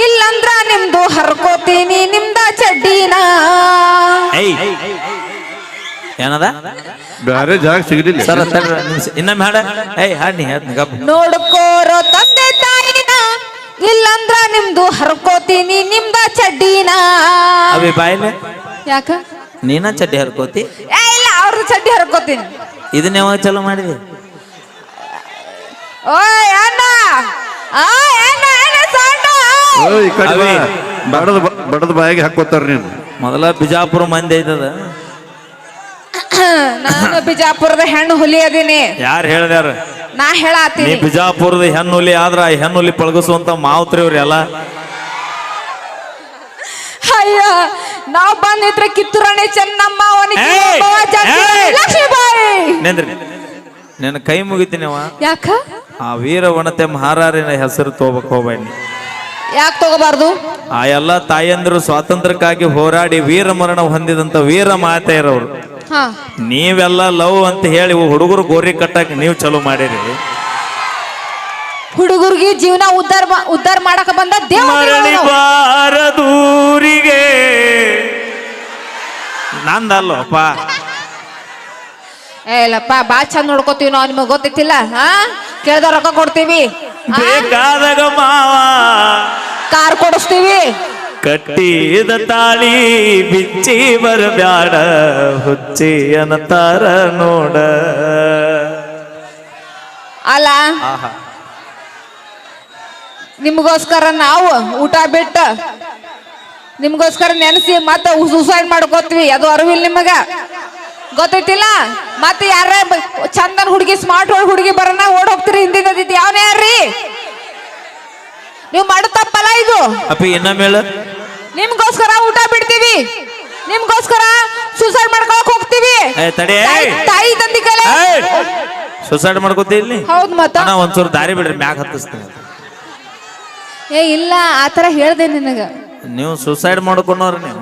ಇಲ್ಲಂದ್ರ ನಿಮ್ದು ಹರ್ಕೋತೀನಿ ನಿಮ್ದ ಚಡ್ಡಿನ. ಏನದ ಬ್ಯಾರೆ ಜಾಗ ಸಿಗಲಿಲ್ಲ ಸರ್ ಇನ್ನೊಮ್ಮೆ ಹಾಡ ಹಾಡಿ ನೋಡ್ಕೋರೋ ತಂದೆ ತಾಯಿನ, ಇಲ್ಲಂದ್ರ ನಿಮ್ದು ಹರ್ಕೋತೀನಿ ನಿಮ್ದ ಚಡ್ಡಿನ. ಅವಿ ಬಾಯಿಲೆ ಯಾಕ ನೀನ ಚಡ್ಡಿ ಹರ್ಕೋತಿ? ಇಲ್ಲ, ಅವ್ರದ್ದು ಚಡ್ಡಿ ಹರ್ಕೋತೀನಿ. ಇದನ್ನ ಯಾವಾಗ ಚಲೋ ಮಾಡಿದಿ? ಓ ಅಣ್ಣ, ಈ ಕಡೆ ಬಡದ ಬಾಯಿಗೆ ಹಾಕೋತಾರ. ನೀನು ಮೊದಲ ಬಿಜಾಪುರ ಮಂದಿ ಐತದ. ನಾನು ಬಿಜಾಪುರದ ಹೆಣ್ಣು ಹುಲಿ ಅದೀನಿ. ಯಾರು ಹೇಳ್ದಾರ? ನಾ ಹೇಳಾತೀನಿ. ನೀ ಬಿಜಾಪುರದ ಹೆಣ್ಣುಲಿ ಆದ್ರ ಆ ಹೆಣ್ಣುಲಿ ಪಳಗಿಸುವಂತ ಮಾವುತ್ರಿ ಅವ್ರಿ ಎಲ್ಲ. ಅಯ್ಯ, ನಾವ್ ಬಂದಿದ್ರೆ ಕಿತ್ತೂರಾಣಿ ಚೆನ್ನಮ್ಮ, ಲಕ್ಷ್ಮೀಬಾಯಿ. ನಿನ್ನ ಕೈ ಮುಗಿತೀನಿವ. ಯಾಕ? ಆ ವೀರ ವನತೆ ಮಹಾರಾರಿನ ಹೆಸರು ತಗೋಬೇಕು ಹೋಗ್ಬೇಡಿ. ಯಾಕೆ ತಗೋಬಾರ್ದು? ಆ ಎಲ್ಲ ತಾಯಂದಿರು ಸ್ವಾತಂತ್ರ್ಯಕ್ಕಾಗಿ ಹೋರಾಡಿ ವೀರ ಮರಣ ಹೊಂದಿದಂತ ವೀರ ಮಾತೆಯರವರು. ನೀವೆಲ್ಲ ಲವ್ ಅಂತ ಹೇಳಿ ಹುಡುಗರು ಗೋರಿ ಕಟ್ಟಕ್ ನೀವು ಚಲೋ ಮಾಡಿರಿ. ಹುಡುಗರಿಗೆ ಜೀವನ ಉದ್ಧಾರ ಮಾಡಕ ಬಂದ ಬಾರದೂರಿಗೆ ನಂದಲ್ಲಪ್ಪ. ಏಲಪ್ಪ, ಬಾ ಚಂದ ನೋಡ್ಕೋತೀವಿ ನಾವು. ನಿಮಗ್ ಗೊತ್ತಿತ್ತಿಲ್ಲ? ಕೇಳ್ದ ರೊಕ್ಕ ಕೊಡ್ತೀವಿ, ಬೇಕಾದಾಗ ಮಾವ ಕಾರ್ ಕೊಡಿಸ್ತೀವಿ. ಕಟ್ಟಿದ ತಾಳಿ ಬಿಚ್ಚಿ ಬರಬ್ಯಾಡ, ಹುಚ್ಚಿ ಅನ್ನತಾರ ನೋಡ. ಅಲ್ಲ, ನಿಮ್ಗೋಸ್ಕರ ನಾವು ಊಟ ಬಿಟ್ಟ ನಿಮ್ಗೋಸ್ಕರ ನೆನೆಸಿ ಮತ್ತೆ ಸುಸೈಡ್ ಮಾಡ್ಕೋತೀವಿ. ಅದು ಅರಿವಿಲ್ಲ ನಿಮಗ, ಗೊತ್ತೈತಿಲ್ಲ? ಮತ್ತೆ ಯಾರ ಚಂದನ್ ಹುಡುಗಿ, ಸ್ಮಾರ್ಟ್ ಹುಡುಗಿ ಬರೋಣ ಓಡ್ ಹೋಗ್ತೀರಿ ಹಿಂದಿನ. ಯಾವನೇ ಯಾರ್ರಿ ನೀವು ಮಾಡೋ ತಪ್ಪಲ್ಲ ಇದು. ಅಪ್ಪಿ ಇನ್ನೊಮ್ಮೆ ನಿಮ್ಗೋಸ್ಕರ ಊಟ ಬಿಡ್ತೀವಿ, ನಿಮ್ಗೋಸ್ಕರ ಸುಸೈಡ್ ಮಾಡ್ಕೊಳಕ್ ಹೋಗ್ತೀವಿ. ತಾಯಿ ತಂದಿ ಕಲೆ ಸುಸೈಡ್ ಮಾಡ್ಕೋತೀವಿ. ಹೌದು, ಮತ್ತ ಒಂದ್ಸೂರು ದಾರಿ ಬಿಡ್ರಿ, ಮ್ಯಾಗ ಹತ್ತಿಸ್ತೀನಿ. ಇಲ್ಲ, ಆತರ ಹೇಳ್ದೆ ನಿನಗ. ನೀವು ಸುಸೈಡ್ ಮಾಡ್ಕೊಂಡವ್ರಿ.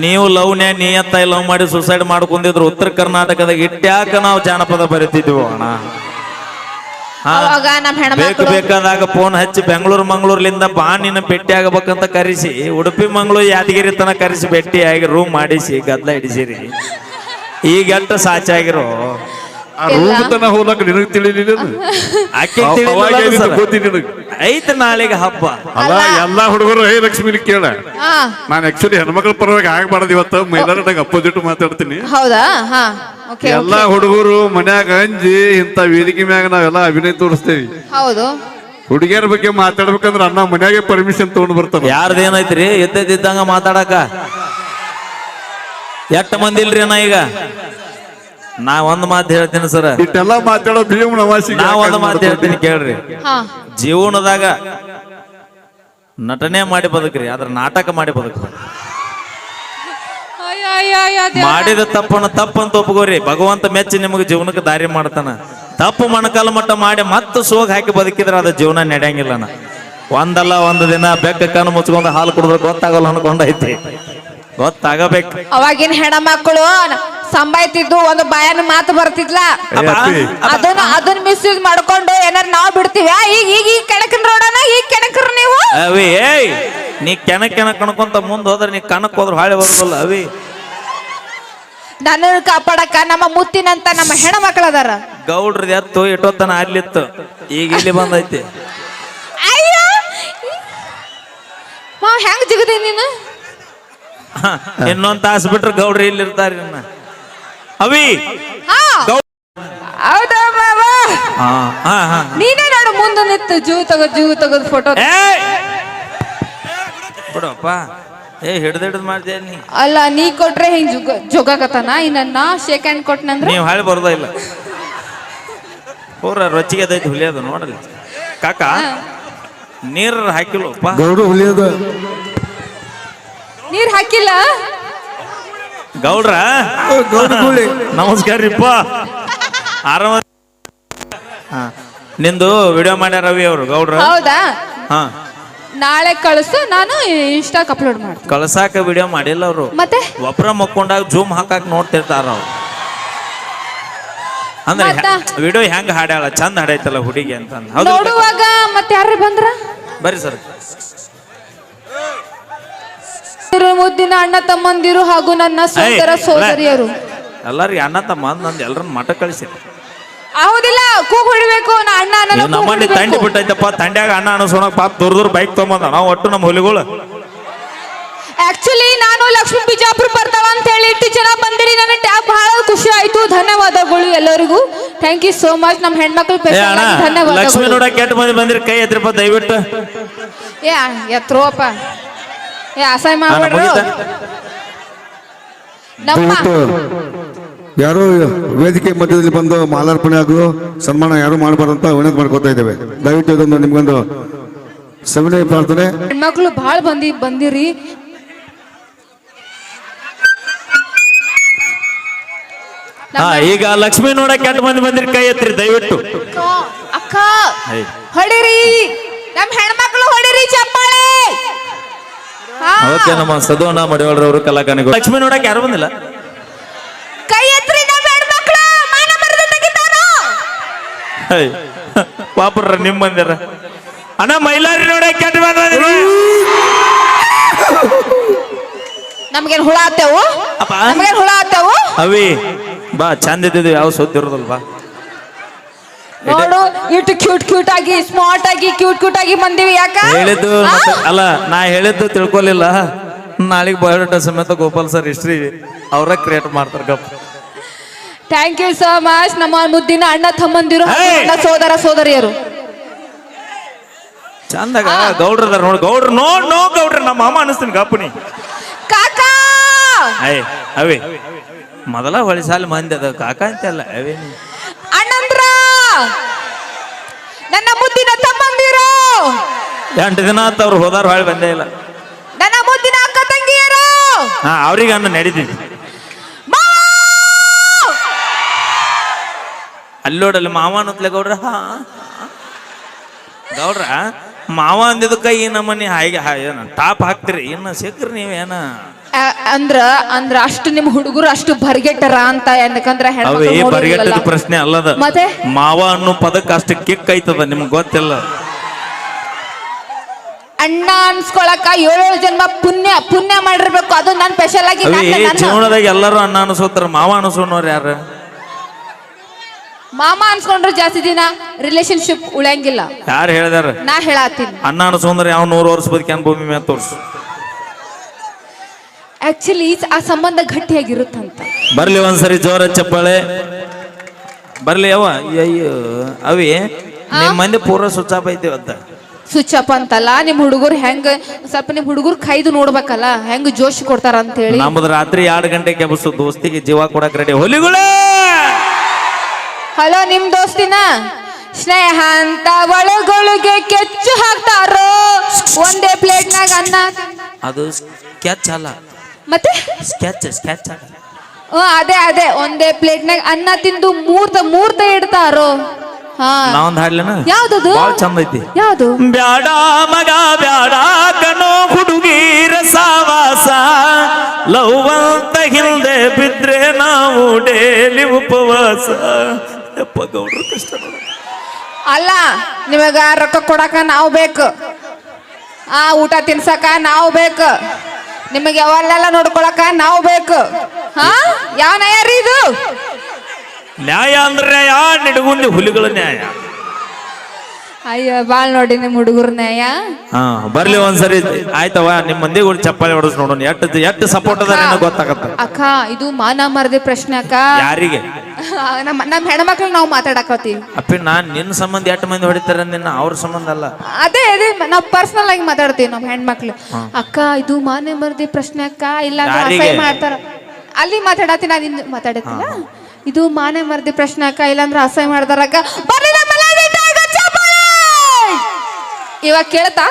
ನೀವು ಲವ್ನ್ಯಾ ನಿಯತ್ತಾಗಿ ಲವ್ ಮಾಡಿ ಸುಸೈಡ್ ಮಾಡ್ಕೊಂಡಿದ್ರು ಉತ್ತರ ಕರ್ನಾಟಕದಾಗ ಇಟ್ಟ್ಯಾಕ ನಾವು ಜಾನಪದ ಬರೀತಿದ್ವಿ ಅಣ್ಣ. ಬೇಕಾದಾಗ ಫೋನ್ ಹಚ್ಚಿ ಬೆಂಗಳೂರು ಮಂಗಳೂರ್ಲಿಂದ ಬಾ ನಿನ್ನ ಭೇಟಿ ಆಗಬೇಕಂತ ಕರೆಸಿ, ಉಡುಪಿ ಮಂಗಳೂರು ಯಾದಗಿರಿ ತನಕ ಕರೆಸಿ ಭೇಟಿಯಾಗಿ ರೂಮ್ ಮಾಡಿಸಿ ಗದ್ಲ ಹಿಡಿಸಿರಿ. ಈಗ ಎಷ್ಟು ಸಾಚಾಗಿರೋ ಹೋಗ್ಲಕ್ಕ ನಿನಗೆ ತಿಳಿಲಿಲ್ಲ. ಐತೆ ನಾಳೆಗೆ ಹಬ್ಬ ಅಲ್ಲ. ಎಲ್ಲಾ ಹುಡುಗರು ಲಕ್ಷ್ಮಿ ಕೇಳ, ನಾನು ಆಕ್ಚುಲಿ ಹೆಣ್ಮಕ್ಳ ಪರವಾಗಿ ಆಗ್ಬಾರ್ದು. ಇವತ್ತು ಮೈಲಾರದಾಗ ಅಪೋಸಿಟ್ ಮಾತಾಡ್ತೀನಿ. ಹೌದಾ? ಎಲ್ಲಾ ಹುಡುಗರು ಮನ್ಯಾಗ ಅಂಜಿ ಇಂತ ವೇದಿಕೆ ಮ್ಯಾಗ ನಾವೆಲ್ಲ ಅಭಿನಯ ತೋರಿಸ್ತೇವಿ. ಹೌದು. ಹುಡುಗಿಯರ ಬಗ್ಗೆ ಮಾತಾಡ್ಬೇಕಂದ್ರ ಅಣ್ಣ ಮನ್ಯಾಗೆ ಪರ್ಮಿಷನ್ ತಗೊಂಡ್ ಬರ್ತಾರ. ಯಾರ್ದೇನೈತ್ರಿ ಎದ್ದಿದ್ದಂಗ ಮಾತಾಡಕ? ಎಷ್ಟ ಮಂದಿ ಇಲ್ರಿ ಅಣ್ಣ? ಈಗ ನಾ ಒಂದ್ ಮಾತು ಹೇಳ್ತೀನಿ ಸರ್, ಇಟ್ಟೆಲ್ಲ ಮಾತಾಡೋ ಭೀಮ್ ನವಾಸಿ. ನಾ ಒಂದ್ ಮಾತು ಹೇಳ್ತೀನಿ ಕೇಳ್ರಿ. ಜೀವನದಾಗ ನಟನೆ ಮಾಡಿ ಬದುಕ್ರಿ, ಆದ್ರ ನಾಟಕ ಮಾಡಿ ಬದುಕ್ರಿ. ಮಾಡಿದ ತಪ್ಪನ್ನ ತಪ್ಪಂತ ಒಪ್ಕೋರಿ. ಭಗವಂತ ಮೆಚ್ಚಿ ನಿಮಗೆ ಜೀವನಕ್ಕೆ ದಾರಿ ಮಾಡ್ತಾನ. ತಪ್ಪು ಮಣಕಾಲ ಮಟ್ಟ ಮಾಡಿ ಮತ್ತೆ ಸೋಗ್ ಹಾಕಿ ಬದುಕಿದ್ರೆ ಅದು ಜೀವನ ನಡೆಯಂಗಿಲ್ಲನ. ಒಂದಲ್ಲ ಒಂದು ದಿನ ಬೆಕ್ಕ ಕಣ್ಣು ಮುಚ್ಕೊಂಡು ಹಾಲು ಕುಡಿದ್ರೆ ಗೊತ್ತಾಗಲ್ಲ ಅನ್ಕೊಂಡೈತಿ. ಗೊತ್ತಾಗಬೇಕು. ಅವಾಗಿನ ಹೆಣ್ಮಕ್ಳು ಸಂಬಾಯ್ತಿದ್ದು, ಒಂದು ಬಾಯನ ಮಾತು ಬರ್ತಿದ್ಲ. ಅದನ್ನ ಮಿಸ್ಯೂಸ್ ಮಾಡ್ಕೊಂಡು ಏನಾರ ನಾವ್ ಬಿಡ್ತೀವಿ. ಈಗ ಕೆಣಕನ್ ರೋಡನ ಈಗ ಕೆಣಕ್ರ ನೀವು. ಅವಿ ನೀ ಕೆಣಕ್ ಕಣ್ಕೊಂತ ಮುಂದ್ ಹೋದ್ರೆ ನೀ ಕಣಕ್ ಹೋದ್ರ ಹಾಳೆ ಬರೋದಲ್ಲ. ಅವಿ ನನ್ನ ಕಾಪಾಡಕ ನಮ್ಮ ಮುತ್ತಿನಂತ ನಮ್ಮ ಹೆಣ್ಮಕ್ಳು ಅದಾರ. ಗೌಡ್ರದ್ ಎತ್ತು ಎಷ್ಟೊತ್ತನ ಅಲ್ಲಿತ್ತು, ಈಗ ಇಲ್ಲಿ ಬಂದೈತಿ. ಅಯ್ಯೋ, ಹೆಂಗ್ ಜಿಗದಿ ನೀನು? ಇನ್ನೊಂದ್ ತಾಸು ಬಿಟ್ರೆ ಗೌಡ್ರಿ ಇಲ್ಲಿ ಇರ್ತಾರ. ಅವಿ ನೀನೇ ನೋಡು ಮುಂದೆ ನಿಂತು ಜೂ ತಗದ್ ಫೋಟೋ ಬಿಡಪ್ಪ. ಹಿಡ್ದು ಮಾಡ್ತೇನೆ ನೀ. ಅಲ್ಲ, ನೀ ಕೊಟ್ರೆ ಹಿಂಗ್ ಜೋಗಾಕತ್ತಾನ. ಇನ್ನ ಶೇಕ್ ಹ್ಯಾಂಡ್ ಕೊಟ್ನಂದ್ರ ನೀವು ಹಾಳಿ ಬರೋದ ಇಲ್ಲ. ಪೂರ ರೊಚ್ಚಿಗೆ ಅದೈತಿ ಹುಲಿಯೋದು ನೋಡಲಿ. ಕಾಕ ನೀರ್ ಹಾಕಿಲ್ಲಪ್ಪ. ಗೌಡ್ರು ಹುಲಿಯೋದು ನೀರ್ ಹಾಕಿಲ್ಲ. ಗೌಡ್ರ ನಮಸ್ಕಾರ ರೀಪ್ಪ, ಆರಾಮ? ನಿಂದು ವಿಡಿಯೋ ಮಾಡ್ಯಾರ ರವಿ ಅವರು ಗೌಡ್ರ. ಹೌದಾ? ನಾಳೆ ಕಳಿಸು, ನಾನು ಇನ್ಸ್ಟಾಕ್ ಅಪ್ಲೋಡ್ ಮಾಡ್ತೀನಿ. ಕಳ್ಸಾಕ ವಿಡಿಯೋ ಮಾಡಿಲ್ಲ ಅವರು. ಮತ್ತೆ ಒಬ್ರ ಮಕ್ಕೊಂಡಾಗ ಜೂಮ್ ಹಾಕಾಕ್ ನೋಡ್ತಿರ್ತಾರ ಅವ್ರು. ಅಂದ್ರೆ ಮತ್ತ? ವಿಡಿಯೋ ಹೆಂಗ್ ಹಾಡ್ಯಾಳ ಚಂದ ಹಾಡೈತಲ್ಲ ಹುಡುಗಿ ಅಂತ ಅಂದ್. ಹೌದಲ್ರಿ? ನೋಡುವಾಗ ಮತ್ತೆ ಯಾರು ಬಂದ್ರ ಬರ್ರಿ ಸರ್. ಮುದ್ದಿನ ಅಣ್ಣ ತಮ್ಮಂದಿರು ಹಾಗೂ ನನ್ನ ಸೋದರ ಸೋದರಿಯರು ಎಲ್ಲಾರಿಗೆ ಅಣ್ಣ ತಮ್ಮ ಅಂದ್ ಎಲ್ಲರನ್ನ ಮಠ ಕಳಿಸಿ. ಹೌದಿಲ್ಲ, ಕೂಗ್ ಹೊಡಿಬೇಕು. ನಾ ಅಣ್ಣ ಅಣ್ಣನ ಕೂಗ್ ನಮ್ಮಲ್ಲಿ ತಂಡಿ ಹೊಡಿಬೇಕು. ಬಿಟ್ಟೈತಪ್ಪ, ತಂಡ್ಯಾಗ ಅಣ್ಣ ಅನಸೋಣಕ್ ಪಾಪ ದೂರ ಬೈಕ್ ತೊಗೊಂಬಂದ ನಾವು ಒಟ್ಟು ನಮ್ಮ ಹುಲಿಗಳು. ಆಕ್ಚುಲಿ ನಾನು ಲಕ್ಷ್ಮೀ ಬಿಜಾಪುರ ಬರ್ತಾಳ ಅಂತ ಹೇಳಿ ಇಷ್ಟು ಜನ ಬಂದಿರಿ. ನನಗೆ ಟ್ಯಾಗ್ ಬಹಳ ಖುಷಿ ಆಯ್ತು. ಧನ್ಯವಾದಗಳು ಎಲ್ಲರಿಗೂ. Thank you so much. ನಮ್ಮ ಹೆಣ್ಮಕ್ಳು ಏ ಅಣ್ಣ, ಲಕ್ಷ್ಮಿ ಧನ್ಯವಾದಗಳು. ನೋಡಕ್ ಕೆಟ್ಟ ಮಂದಿ ಬಂದಿರಿ, ಕೈ ಎತ್ತಿರಪ್ಪ ದಯವಿಟ್ಟು. ಏ ಎತ್ರೋಪ, ಏ ಅಸಹ್ಯ ಅಣ್ಣ, ಮಾಡ್ಬೇಡ್ರು. ಮುಗೀತಾ? ನಮ್ಮ ದಯವಿಟ್ಟು ಯಾರು ವೇದಿಕೆ ಮಧ್ಯದಲ್ಲಿ ಬಂದು ಮಾಲಾರ್ಪಣೆ ಹಾಗೂ ಸನ್ಮಾನ ಯಾರು ಮಾಡಬಾರ್ದಂತ ವಿನಂತಿ ಮಾಡ್ಕೋತಾ ಇದ್ದೇವೆ. ದಯವಿಟ್ಟು ಇದೊಂದು ನಿಮ್ಗೊಂದು ಸವಿನಯ ಪ್ರಾರ್ಥನೆ. ಹೆಣ್ಮಕ್ಳು ಬಹಳ ಬಂದಿರಿ. ಹಾ, ಈಗ ಲಕ್ಷ್ಮಿ ನೋಡಕ್ ಕೆಟ್ಟ ಮಂದಿ ಬಂದಿರಿ, ಕೈ ಎತ್ತಿರಿ ದಯವಿಟ್ಟು. ಅಕ್ಕ ಹೊಡಿರಿ, ನಮ್ ಹೆಣ್ಮಕ್ಳು ಹೊಡಿರಿ ಚಪ್ಪಾಳೆ. ಹಾ. ಓಕೆ, ನಮ್ಮ ಸದೋಣ ಮಡಿವಾಳ್ರವರು ಕಲಾಕಾನಿಗಳು. ಲಕ್ಷ್ಮಿ ನೋಡಕ್ ಯಾರು ಬಂದಿಲ್ಲ? ಕೈ ಎತ್ರಿ ನಮ್ ಹೆಣ್ಮಕ್ಳು, ಮಾನ ಮರ್ಯಾದೆ ತೆಗಿತಾರೋ. ಪಾಪರ ನಿಮ್ ಬಂದಿರ. ಅಣ್ಣ ಮೈಲಾರಿ ನೋಡಕ್ ಕೆಟ್ಟ ಮಂದಿ ಬಂದಿರಿ. ನಮ್ಗೇನ್ ಹುಳ ಆತೇವು? ಅಪ್ಪ. ನಮ್ಗೇನ್ ಹುಳ ಆತೇವು? ಅವಿ ಬಾ, ಚಂದ ಇದ್ದಿದ್ದು ಯಾವ ಸೋತ್ ಇರೋದಲ್ವಾ? ನೋಡು, ಇಟ್ಟು ಕ್ಯೂಟ್ ಆಗಿ ಸ್ಮಾರ್ಟ್ ಆಗಿ ಕ್ಯೂಟ್ ಆಗಿ ಬಂದಿವಿ. ಯಾಕ ಹೇಳಿದ್ದು ಅಲ್ಲ, ನಾ ಹೇಳಿದ್ದು ತಿಳ್ಕೊಲಿಲ್ಲ. ನಾಳೆಗೆ ಬಯೋಡಾಟಾ ಸಮೇತ ಗೋಪಾಲ್ ಸರ್ ಹಿಸ್ಟ್ರಿ ಅವ್ರ ಕ್ರಿಯೇಟ್ ಮಾಡ್ತಾರ. ಗಪ್. Thank you so much. ನಮ್ಮ ಮುದ್ದಿನ ಅಣ್ಣ ತಮ್ಮಂದಿರು ಹಾಗೂ Hey! ನನ್ನ ಸೋದರ ಸೋದರಿಯರು. ಚಂದಾಗ ಗೌಡ್ರದಾರ ನೋಡಿ. ಗೌಡ್ರ ನೋ ಗೌಡ್ರ ನಮ್ಮ ಮಾಮ ಅನಿಸ್ತೀನಿ ಗಪ್ಪನಿ. ಕಾಕಾ ಅವೇ ಮೊದಲ ಹೊಳಿ ಸಾಲ ಮಂದಿ ಅದ ಕಾಕ ಅಂತೆಲ್ಲ ಅವೇ. ಅಣ್ಣಂದ್ರ, ನನ್ನ ಮುದ್ದಿನ ತಮ್ಮಂದಿರು, 8 ದಿನ ಆತ ಅವ್ರು ಹೋದಾರ, ಹೊಳಿ ಬಂದೇ ಇಲ್ಲ. ನನ್ನ ಮುದ್ದಿನ ಅಕ್ಕ ತಂಗಿಯರು, ಹಾ, ಅವ್ರಿಗೆ ಅನ್ನ ನಡೀತೀನಿ. ಅಲ್ಲೋಡಲ್ಲಿ ಮಾವ ಅನ್ನತ್ಲೆ ಗೌಡ್ರ. ಹಾ ಗೌಡ್ರ ಮಾವ ಅಂದಿದ್ದಕ್ಕ ಈ ನಮ್ಮನಿ ಹಾಗೆ ಟಾಪ್ ಹಾಕ್ತಿರಿ. ಇನ್ನು ಸಿಕ್ಕ್ರಿ ನೀವೇನ ಅಂದ್ರ ಅಷ್ಟು ನಿಮ್ ಹುಡುಗರು ಅಷ್ಟು ಬರ್ಗೆಟ್ಟರ ಅಂತ. ಯಾಕಂದ್ರ ಅವೇ ಬರಿಗಟ್ಟದ ಪ್ರಶ್ನೆ ಅಲ್ಲದ. ಮತ್ತೆ ಮಾವ ಅನ್ನೋ ಪದಕ್ಕೆ ಅಷ್ಟು ಕಿಕ್ ಐತದ, ನಿಮ್ಗೆ ಗೊತ್ತಿಲ್ಲ. ಅಣ್ಣ ಅನ್ಸ್ಕೊಳಕ 7 ಜನ್ಮ ಪುಣ್ಯ ಮಾಡಿರ್ಬೇಕು. ಅದು ನಾನ್ ಸ್ಪೆಷಲ್ ಆಗಿ ಜೀವನದಾಗ ಎಲ್ಲರೂ ಅಣ್ಣ ಅನ್ಸೋತಾರ, ಮಾವ ಅನ್ಸೋನವ್ರು ಯಾರು? ಮಾಮ ಅನ್ಸ್ಕೊಂಡ್ರೆ ಜಾಸ್ತಿ ದಿನ ರಿಲೇಶನ್ಶಿಪ್ ಉಳಿಯಂಗಿಲ್ಲ. ಯಾರು ಹೇಳಿದಾರ? ನಾ ಹೇಳತ್ತೀನಿ. ಅಣ್ಣ ಅನ್ಸೋಂದ್ರೆ ಯಾವ 100 ವರ್ಷ ಬದುಕ್ಯಾನ ಭೂಮಿ ಮೇಲೆ ತೋರ್ಸು. ಆಕ್ಚುಲಿ ಆ ಸಂಬಂಧ ಗಟ್ಟಿಯಾಗಿರುತ್ತಂತ. ಬರ್ಲಿ ಒಂದ್ಸರಿ ಜೋರ ಚಪ್ಪಾಳೆ ಬರ್ಲಿ. ಅವ ಅಯ್ಯೋ ಅವಿ ನಿಮ್ ಮಂದಿ ಪೂರ್ವ ಸುಚ್ಚಾಪ ಐತಿವತ್ತ. ಸ್ವಿಚ್ ಅಂತಲ್ಲ, ನಿಮ್ ಹುಡುಗರು ಹೆಂಗ ಸ್ವಲ್ಪ ನಿಮ್ ಹುಡುಗರು ಕೈದು ನೋಡ್ಬೇಕಲ್ಲ ಹೆಂಗ್ ಜೋಶ್ ಕೊಡ್ತಾರ ಅಂತ ಹೇಳಿ. ನಮ್ದು ರಾತ್ರಿ 2 ಗಂಟೆಗೆ ಎಬ್ಬಿಸು ದೋಸ್ತಿಗೆ ಜೀವ ಕೊಡಕ್ ರೆಡಿ ಹುಲಿಗಳೇ. ಹಲೋ, ನಿಮ್ ದೋಸ್ತಿನ ಸ್ನೇಹ ಅಂತ ಒಳಗೊಳಗೆ ಕೆಚ್ಚು ಹಾಕ್ತಾರೋ. ಒಂದೇ ಪ್ಲೇಟ್ನಾಗ ಅನ್ನ. ಅದು ಸ್ಕೆಚ್ ಅಲ್ಲ, ಮತ್ತೆ ಸ್ಕೆಚ್ ಅಲ್ಲ. ಅದೇ ಒಂದೇ ಪ್ಲೇಟ್ನಾಗ ಅನ್ನ ತಿಂದು ಮೂರ್ತ ಇಡ್ತಾರೋ. ಹಾ, ನಾವೊಂದ್ ಹಾಡ್ಲೇನ? ಯಾವ್ದದು? ಬಾಳ ಚಂದ ಐತಿ. ಯಾವ್ದು? ಬ್ಯಾಡ ಮಗ ಬ್ಯಾಡ ಕನೋ ಹುಡುಗೀರ ಸಾವಾಸ, ಲವ್ ಅಂತ ಹಿಂದೆ ಬಿದ್ರೆ ನಾವು ಡೇಲಿ ಉಪವಾಸ. ಯಪ್ಪ ಗೌಡ್ರು ಕಷ್ಟ ನೋಡು. ಅಲ್ಲ, ನಿಮಗ ರೊಕ್ಕ ಕೊಡಕ ನಾವು ಬೇಕು, ಊಟ ತಿನ್ಸಕ ನಾವು ಬೇಕು, ನಿಮಗೆ ಯಾವಲ್ಲೆಲ್ಲ ನೋಡ್ಕೊಳಕ ನಾವು ಬೇಕು. ಹಾ, ಯಾವ ನ್ಯಾಯ ರೀ ಇದು? ನ್ಯಾಯ ಅಂದ್ರೆ ನಿಡಗುಂದಿ ಹುಲಿಗಳ ನ್ಯಾಯ. ಅಯ್ಯೋ, ಬಾಳ್ ನೋಡಿ ನಿಮ್ ಹುಡುಗರ ನ್ಯಾಯ. ಹಾ, ಬರ್ಲಿ ಒಂದ್ಸರಿ ಆಯ್ತವ. ನಿಮ್ ಮಂದಿ ಕೂಡ ಚಪ್ಪಾಳಿ ಹೊಡಸ್ ನೋಡೋಣ. ಎಷ್ಟು ಸಪೋರ್ಟ್ ಅದ ಗೊತ್ತಾಗತ್ತ. ಅಕ್ಕ, ಇದು ಮಾನ ಮರದೆ ಪ್ರಶ್ನೆ ಅಕ್ಕ. ಯಾರಿಗೆ? ನಮ್ ಹೆಣ್ಮಕ್ಳಿಗೆ ನಾವು ಮಾತಾಡಕತ್ತೀವಿ. ಅಪ್ಪಿ ನಾನ್ ನಿನ್ನ ಸಂಬಂಧ 8 ಮಂದಿ ಹೊಡಿತಾರ ನಿನ್ನ, ಅವ್ರ ಸಂಬಂಧ ಅಲ್ಲ. ಅದೇ ನಾವ್ ಪರ್ಸನಲ್ ಆಗಿ ಮಾತಾಡ್ತೀವಿ ನಮ್ ಹೆಣ್ಮಕ್ಳು. ಅಕ್ಕ, ಇದು ಮಾನ ಮರದೆ ಪ್ರಶ್ನೆ ಅಕ್ಕ, ಇಲ್ಲ ಅಸಹ್ಯ ಮಾಡ್ತಾರ. ಅಲ್ಲಿ ಮಾತಾಡತ್ತಿ, ನಾನು ಇನ್ನು ಮಾತಾಡತ್ತಿಲ್ಲ. ಇದು ಮಾನೆ ಮರದೆ ಪ್ರಶ್ನೆ ಅಕ್ಕ, ಇಲ್ಲಾಂದ್ರೆ ಅಸಹ್ಯ ಮಾಡ್ತಾರ ಅಕ್ಕ. ಇವಾಗ ಕೇಳ್ತಾ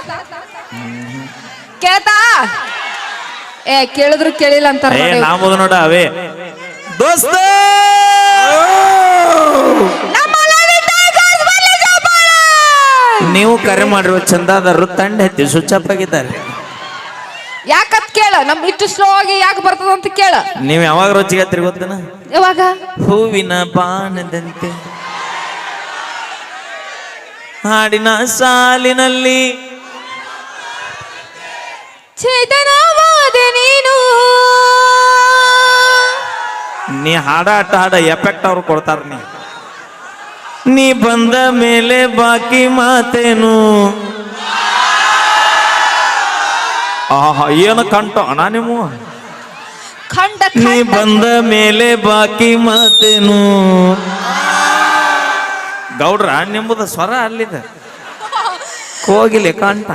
ಕೇಳಿದ್ರು ಕೇಳಿಲ್ಲ ಅಂತಾರ. ನಾವು ನೋಡ ಅವೇ ದೋಸ್ತ ನೀವು ಕರೆ ಮಾಡಿರುವ ಚಂದಾದರು ತಂಡ ಹತ್ತಿ ಸ್ವಿಚ್ ಅಪ್ ಆಗಿದ್ದಾರೆ. ಯಾಕತ್ ಕೇಳ ನಮ್ ಇಷ್ಟು ಸ್ಲೋ ಆಗಿ ಯಾಕೆ ಬರ್ತದ ಅಂತ ಕೇಳ. ನೀವ್ ಯಾವಾಗ ರುಚಿಗೆ ಹತ್ತಿರ ಗೊತ್ತನ? ಯಾವಾಗ? ಹೂವಿನ ಬಾಣದಂತೆ ಹಾಡಿನ ಸಾಲಿನಲ್ಲಿ ಚೇತನವಾದ ನೀನು. ನೀ ಹಾಡ ಎಫೆಕ್ಟ್ ಅವ್ರು ಕೊಡ್ತಾರ. ನೀ ಬಂದ ಮೇಲೆ ಬಾಕಿ ಮಾತೇನು. ಆಹಾ ಏನು ಕಂಠ ಅಣ್ಣ ನೀವು. ನೀ ಬಂದ ಮೇಲೆ ಬಾಕಿ ಮಾತೇನು. ಗೌಡ್ರ ನಿಮ್ಮದ ಸ್ವರ ಅಲ್ಲಿದೆ, ಕೋಗಿಲೆ ಕಂಠ.